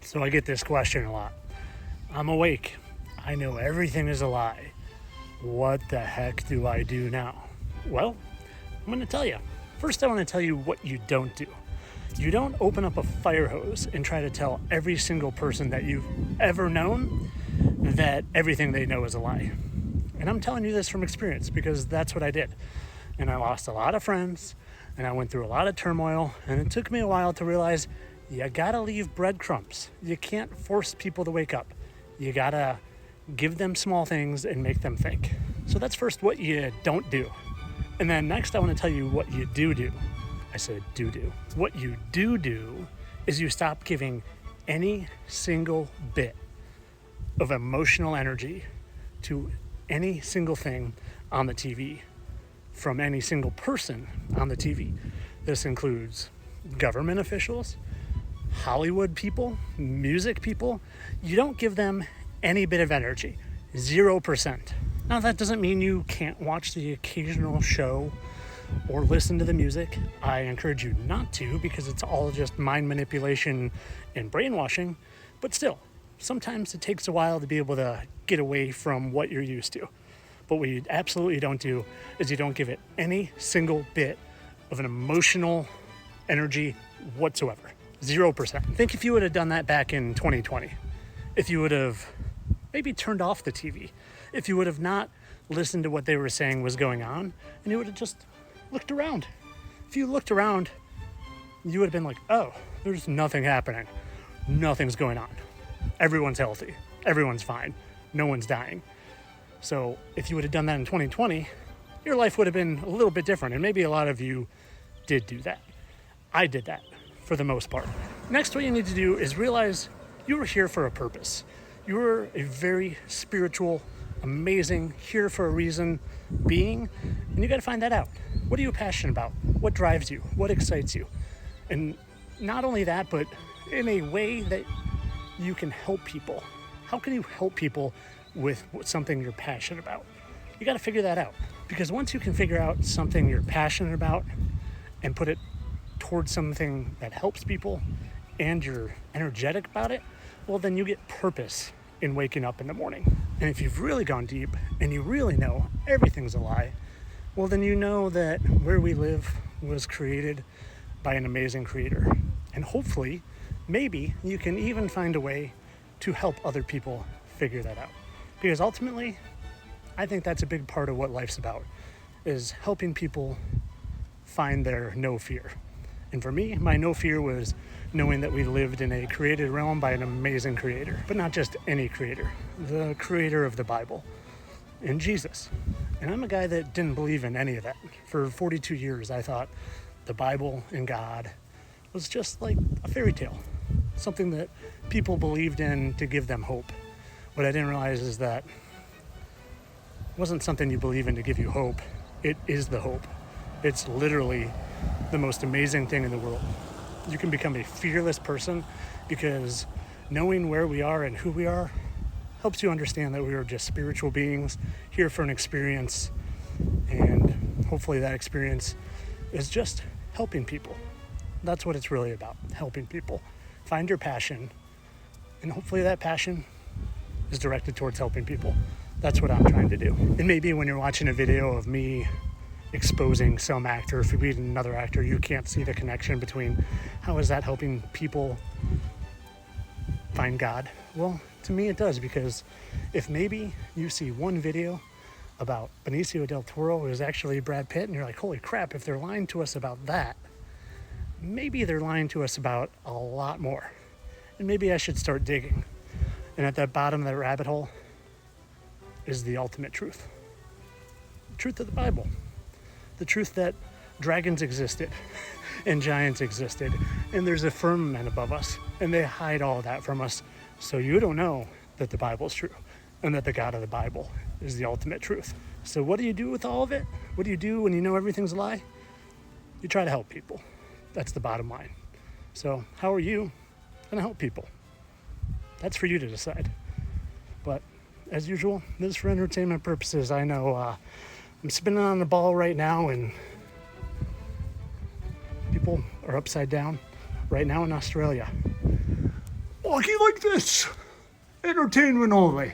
So I get this question a lot. I'm awake. I know everything is a lie. What the heck do I do now? Well, I'm going to tell you. First, I want to tell you what you don't do. You don't open up a fire hose and try to tell every single person that you've ever known that everything they know is a lie. And I'm telling you this from experience because that's what I did. And I lost a lot of friends and I went through a lot of turmoil, and it took me a while to realize you gotta leave breadcrumbs. You can't force people to wake up. You gotta give them small things and make them think. So that's first what you don't do. And then next I want to tell you what you do. I said do. What you do is you stop giving any single bit of emotional energy to any single thing on the TV from any single person on the TV. This includes government officials, Hollywood people, music people. You don't give them any bit of energy, 0%. Now that doesn't mean you can't watch the occasional show or listen to the music. I encourage you not to because it's all just mind manipulation and brainwashing, but still, sometimes it takes a while to be able to get away from what you're used to. But what you absolutely don't do is you don't give it any single bit of an emotional energy whatsoever. 0%. Think if you would have done that back in 2020. If you would have maybe turned off the TV. If you would have not listened to what they were saying was going on, and you would have just looked around. If you looked around, you would have been like, oh, there's nothing happening. Nothing's going on. Everyone's healthy. Everyone's fine. No one's dying. So if you would have done that in 2020, your life would have been a little bit different. And maybe a lot of you did do that. I did that for the most part. Next, what you need to do is realize you were here for a purpose. You were a very spiritual, amazing, here for a reason being, and you got to find that out. What are you passionate about? What drives you? What excites you? And not only that, but in a way that you can help people. How can you help people with something you're passionate about? You got to figure that out, because once you can figure out something you're passionate about and put it towards something that helps people and you're energetic about it, well, then you get purpose in waking up in the morning. And if you've really gone deep and you really know everything's a lie, well, then you know that where we live was created by an amazing creator. And hopefully, maybe you can even find a way to help other people figure that out. Because ultimately, I think that's a big part of what life's about, is helping people find their no fear. And for me, my no fear was knowing that we lived in a created realm by an amazing creator, but not just any creator, the creator of the Bible and Jesus. And I'm a guy that didn't believe in any of that. For 42 years, I thought the Bible and God was just like a fairy tale, something that people believed in to give them hope. What I didn't realize is that it wasn't something you believe in to give you hope. It is the hope. It's literally the most amazing thing in the world. You can become a fearless person because knowing where we are and who we are helps you understand that we are just spiritual beings here for an experience, and hopefully that experience is just helping people. That's what it's really about, helping people. Find your passion, and hopefully that passion is directed towards helping people. That's what I'm trying to do. And maybe when you're watching a video of me exposing some actor, if you meet another actor, you can't see the connection between how is that helping people find God. Well, to me it does, because if maybe you see one video about Benicio del Toro who is actually Brad Pitt, and you're like, holy crap, if they're lying to us about that, maybe they're lying to us about a lot more. And maybe I should start digging. And at the bottom of that rabbit hole is the ultimate truth. The truth of the Bible. The truth that dragons existed and giants existed, and there's a firmament above us, and they hide all that from us, so you don't know that the Bible is true and that the God of the Bible is the ultimate truth. So what do you do with all of it? What do you do when you know everything's a lie? You try to help people. That's the bottom line. So how are you going to help people? That's for you to decide. But as usual, this is for entertainment purposes. I know I'm spinning on the ball right now, and people are upside down right now in Australia. Whoa! talkie like this. Entertainment only.